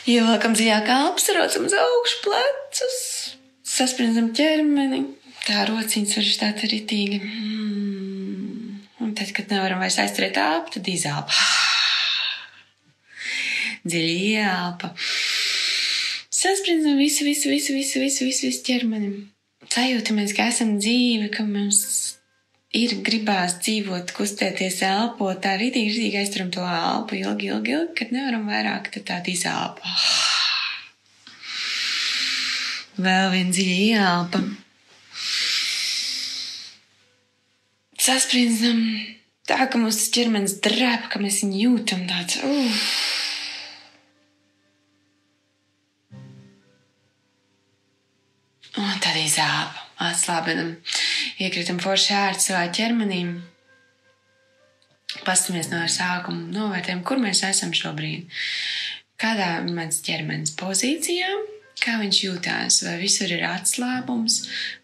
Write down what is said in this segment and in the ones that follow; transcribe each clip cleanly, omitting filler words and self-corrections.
Ievelkam dziļāk elpas, rocam uz augšu plecus, sasprindzam ķermeni, tā rociņas var šķāt ritīgi. Un tad, kad nevaram vairs aizturēt elpu, tad izelpa. Dziļi ieelpa. Sasprindzam visu ķermeni. Sajūtamies, ka esam dzīvi, ka mums ir gribās dzīvot, kustēties, elpot, tā ritīgi aizturam to elpu ilgi, kad nevaram vairāk, tad tāda izelpa. Vēl viena dziļa ieelpa. Sasprindzam tā, ka mūsu ķermenis drēb, ka mēs viņu jūtam tāds. Un tad izelpa. Atslābinam. Iekritam forši ērti savā ķermenī. Pastamies no sākuma, novērtējam, kur mēs esam šobrīd. Kādā mans ķermenis pozīcijā, kā viņš jūtās, vai visur ir atslābums,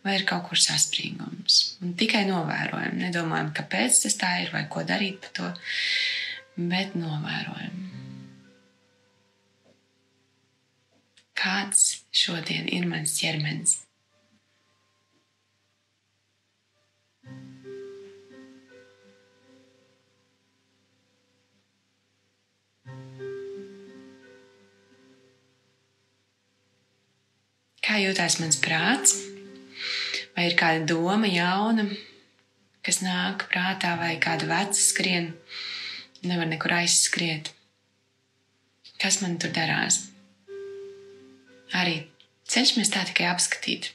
vai ir kaut kur saspringums. Un tikai novērojam, nedomājam, kāpēc tas tā ir, vai ko darīt par to, bet novērojam. Kāds šodien ir mans ķermenis? Kā jūtās mans prāts? Vai ir kāda doma jauna, kas nāk prātā, vai kāda veca skrien, nevar nekur aizskriet? Kas man tur darās? Arī cenšamies tā tikai apskatīt,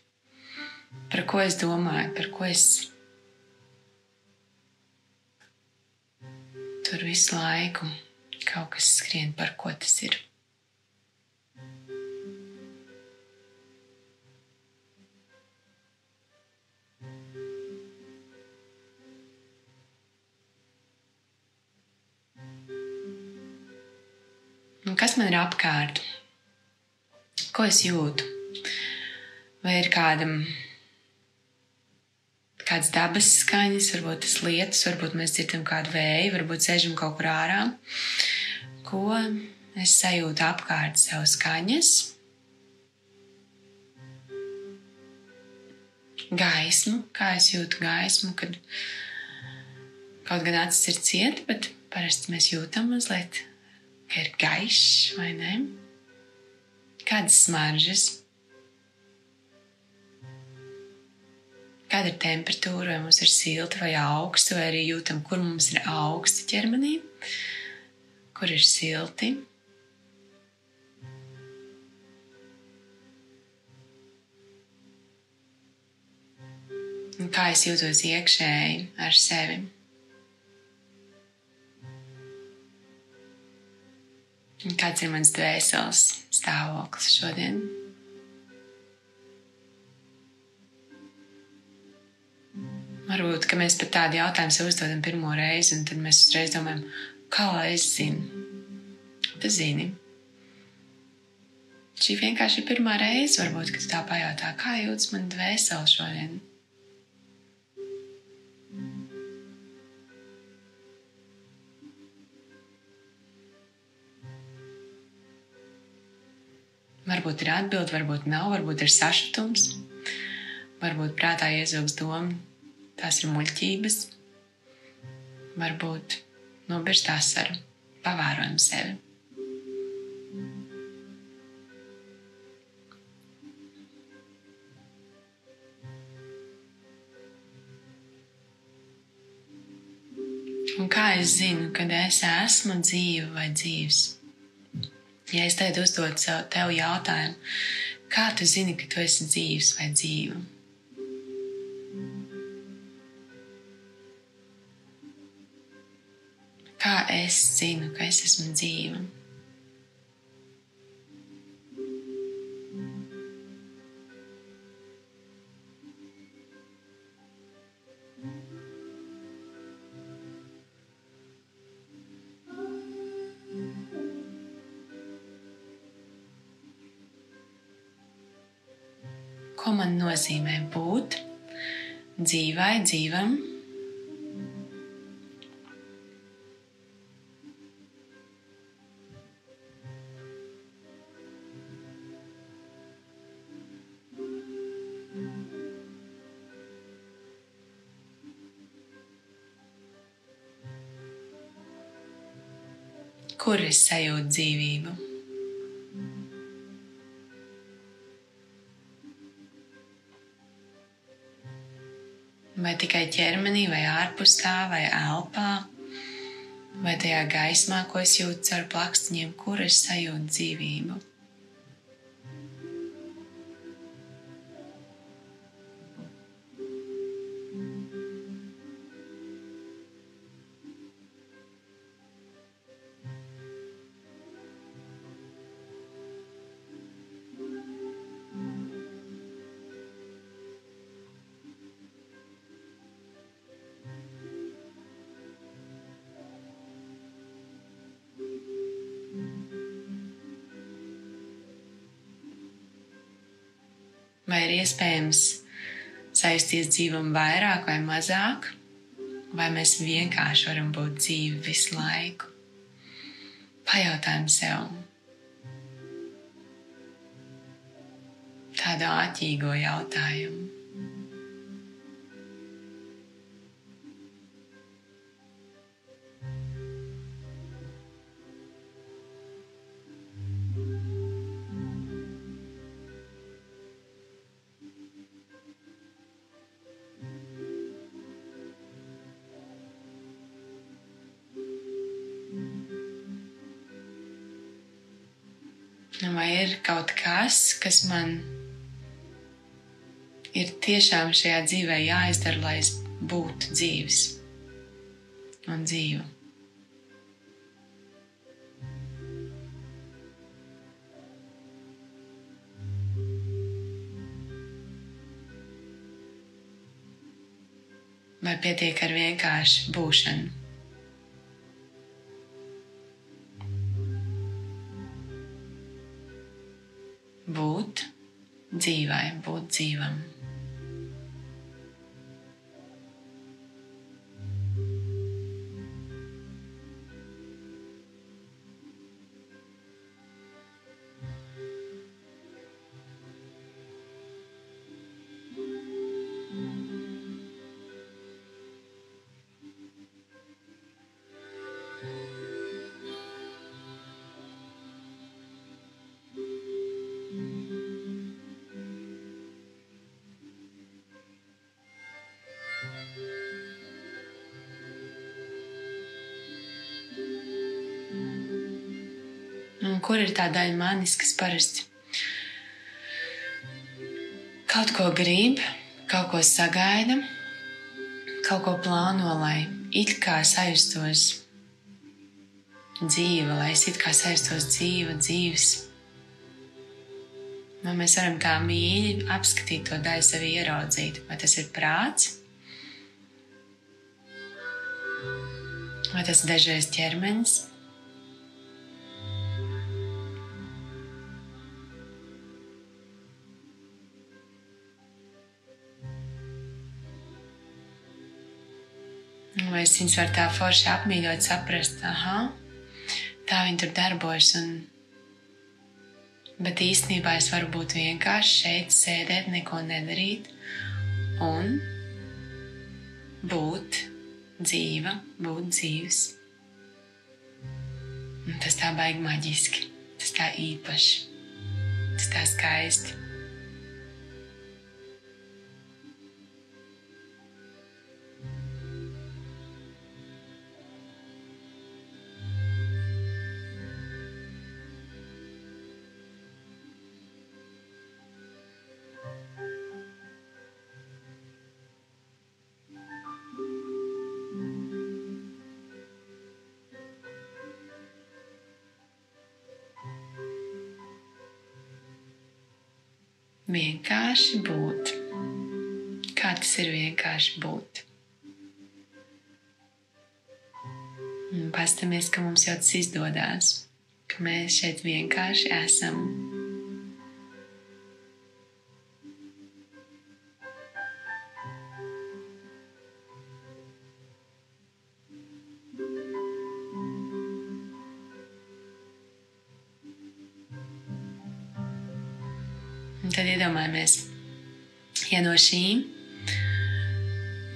par ko es domāju, par ko es tur visu laiku kaut kas skrien, par ko tas ir. Un kas man ir apkārt? Ko es jūtu? Vai ir kādas dabas skaņas, varbūt tas lietus, varbūt mēs dzirdam kādu vēju, varbūt sēžam kaut kur ārā. Ko es sajūtu apkārt sev skaņas? Gaismu, kā es jūtu gaismu, kad kaut gan acis ir cieta, bet parasti mēs jūtam mazliet, ka ir gaišs, vai ne? Kādas smaržas? Kāda ir temperatūra, vai mums ir silti vai augsti, vai arī jūtam, kur mums ir augsti ķermenī, kur ir silti. Un kā es jūtos iekšēji ar sevi. Un kāds ir mans dvēseles stāvoklis šodien? Varbūt, ka mēs pat tādu jautājumu sev uzdodam pirmo reizi, un tad mēs uzreiz domājam, kā lai es zinu? Tu zini. Šī vienkārši ir pirmā reize, varbūt, kad tu tā pajautā, kā jūtas man dvēsele šodien? Varbūt ir atbilde, varbūt nav, varbūt ir sašutums, varbūt prātā iezūgs doma, tās ir muļķības, varbūt nobirst asaru, pavērojam sevi. Un kā es zinu, kad es esmu dzīva vai dzīvs? Ja es tagad uzdotu tev jautājumu, kā tu zini, ka tu esi dzīvs vai dzīva? Kā es zinu, ka es esmu dzīva? Ko man nozīmē būt dzīvai, dzīvam? Kur es sajūtu dzīvību? Vai tikai ķermenī, vai ārpus tā, vai elpā, vai tajā gaismā, ko es jūtu caur plakstiņiem, kur es sajūtu dzīvību? Vai ir iespējams sajusties dzīvam vairāk vai mazāk, vai mēs vienkārši varam būt dzīvi visu laiku? Pajautājam sev tādu āķīgo jautājumu. Vai ir kaut kas man ir tiešām šajā dzīvē jāizdara, lai es būtu dzīves un dzīvu? Vai pietiek ar vienkārši būšanu? Būt dzīvai, būt dzīvam. Un kur ir tā daļa manis, kas parasti kaut ko grib, kaut ko sagaida, kaut ko plāno, lai it kā sajustos dzīva, lai es it kā sajustos dzīves. Vai mēs varam tā mīļi apskatīt to daļu sevi ieraudzīt? Vai tas ir prāts? Vai tas dažreiz ķermenis? Vai es viņus varu tā forši apmīļot, saprast, tā viņi tur darbojas, bet īstenībā es varu būt vienkārši šeit, sēdēt, neko nedarīt un būt dzīva, būt dzīves. Un tas tā baigi maģiski, tas tā īpaši, tas tā skaisti. Vienkārši būt. Kā tas ir vienkārši būt? Un pastamies, ka mums jau tas izdodās, ka mēs šeit vienkārši esam. Un tad iedomājamies, ja no šīm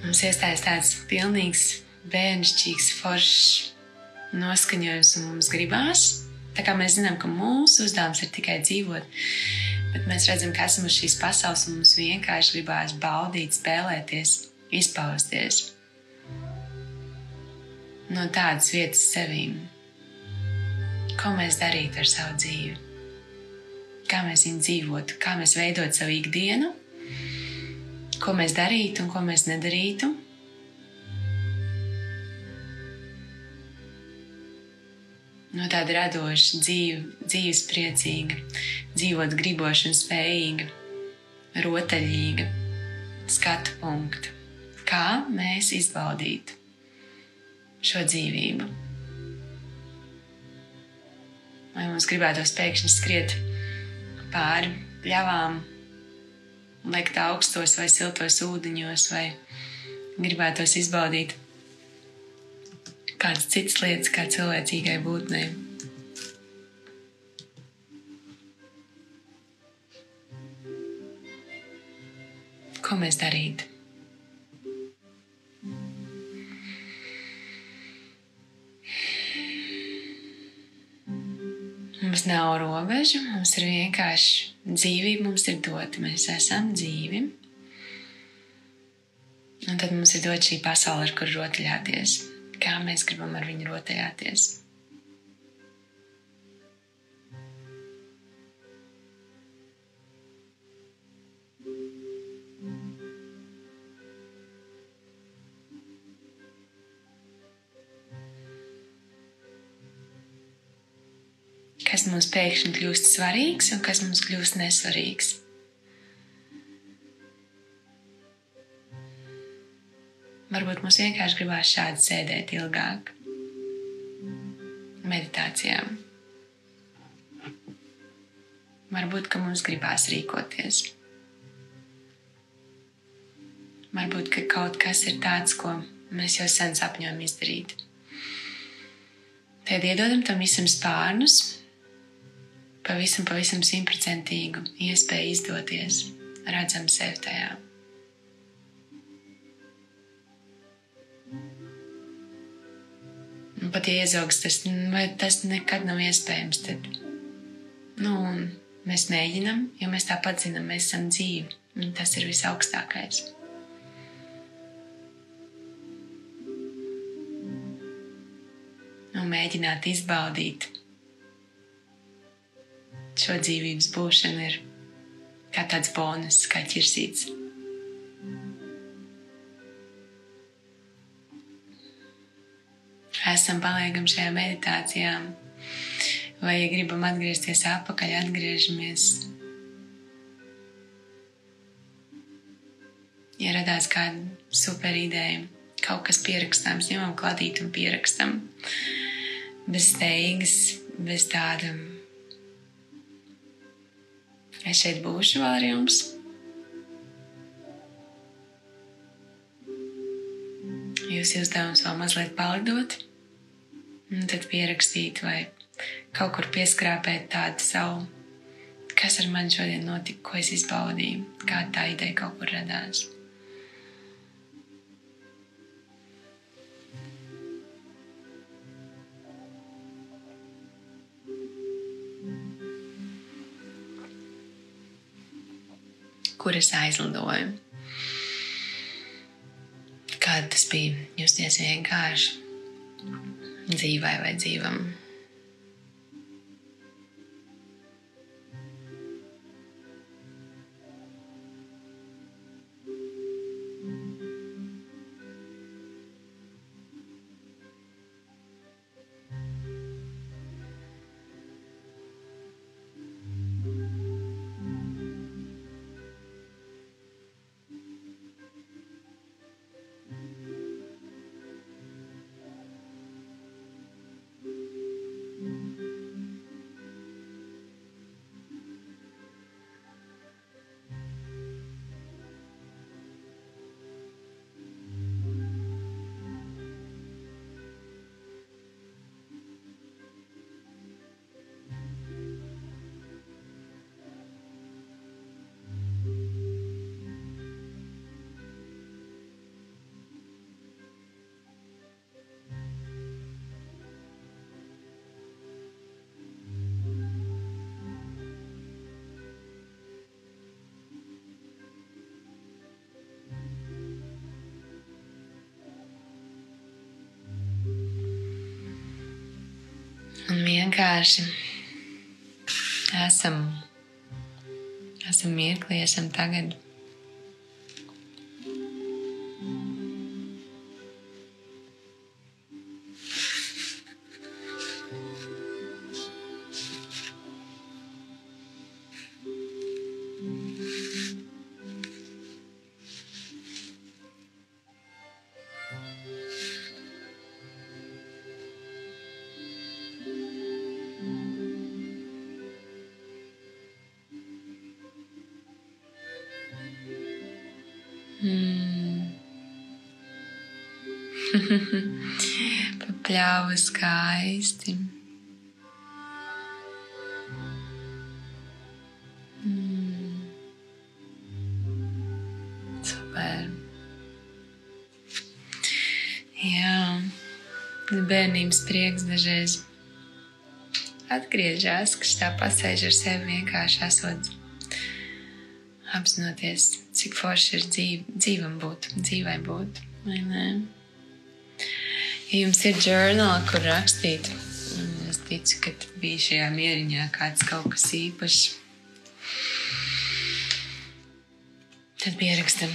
mums iestājas tāds pilnīgs, bērnišķīgs, foršs noskaņojums un mums gribās. Tā kā mēs zinām, ka mūsu uzdevums ir tikai dzīvot, bet mēs redzam, ka esam uz šīs pasaules un mums vienkārši gribās baudīt, spēlēties, izpausties. No tādas vietas sevīm. Ko mēs darītu ar savu dzīvi? Kā mēs viņu dzīvotu? Kā mēs veidot savu ikdienu? Ko mēs darītu un ko mēs nedarītu? No tāda radoša, dzīves priecīga, dzīvot griboša un spējīga, rotaļīga skatu punkta. Kā mēs izbaudītu šo dzīvību? Vai mums gribētos pēkšņi skriet pāri pļavām, lekt augstos vai siltos ūdeņos, vai gribētos izbaudīt kādas citas lietas kā cilvēcīgai būtnei. Ko mēs darītu? Mums nav robežu, mums ir vienkārši dzīvība, mums ir dota. Mēs esam dzīvi. Un tad mums ir dota šī pasaule, ar kur rotaļāties. Kā mēs gribam ar viņu rotaļāties? Kas mums pēkšņi kļūst svarīgs un kas mums kļūst nesvarīgs. Varbūt mums vienkārši gribās šādi sēdēt ilgāk. Meditācijām. Varbūt, ka mums gribās rīkoties. Varbūt, ka kaut kas ir tāds, ko mēs jau sen sapņojam izdarīt. Tad iedodam tam visam spārnus, pavisam 100% iespēju izdoties, redzam sevi tajā. Un pat ja iezogs tas nekad nav iespējams, tad mēs mēģinam, jo mēs tāpat zinām, mēs esam dzīvi, un tas ir visaugstākais. Un mēģināt izbaudīt šo dzīvības būšanu ir kā tāds bonus, kā ķirsīts. Esam paliekam šajā meditācijā, vai ja gribam atgriezties atpakaļ, atgriežamies. Ja radās kāda super ideja, kaut kas pierakstāms, ņemam kladīt un pierakstam. Bez steigas, bez tāda es šeit būšu vēl ar jums. Jūsu uzdevums vēl mazliet palidot, un tad pierakstīt vai kaut kur pieskrāpēt tādu savu, kas ar mani šodien notika, ko es izbaudīju, kāda tā ideja kaut kur radās. Kur es aizlidoju. Kāda tas bija justies vienkārši dzīvai vai dzīvam. vienkārši esam mirklī, esam tagad. Papļāvu skaisti. Super. Jā, bērnības prieks dažreiz atgriežas, kas tā pasēž ar sevi vienkārši esot, apzinoties, cik forši ir dzīvai būt, vai ne? Ja jums ir journal, kur rakstīt, es ticu, ka bija šajā mieriņā kāds kaut kas īpašs, tad pierakstam.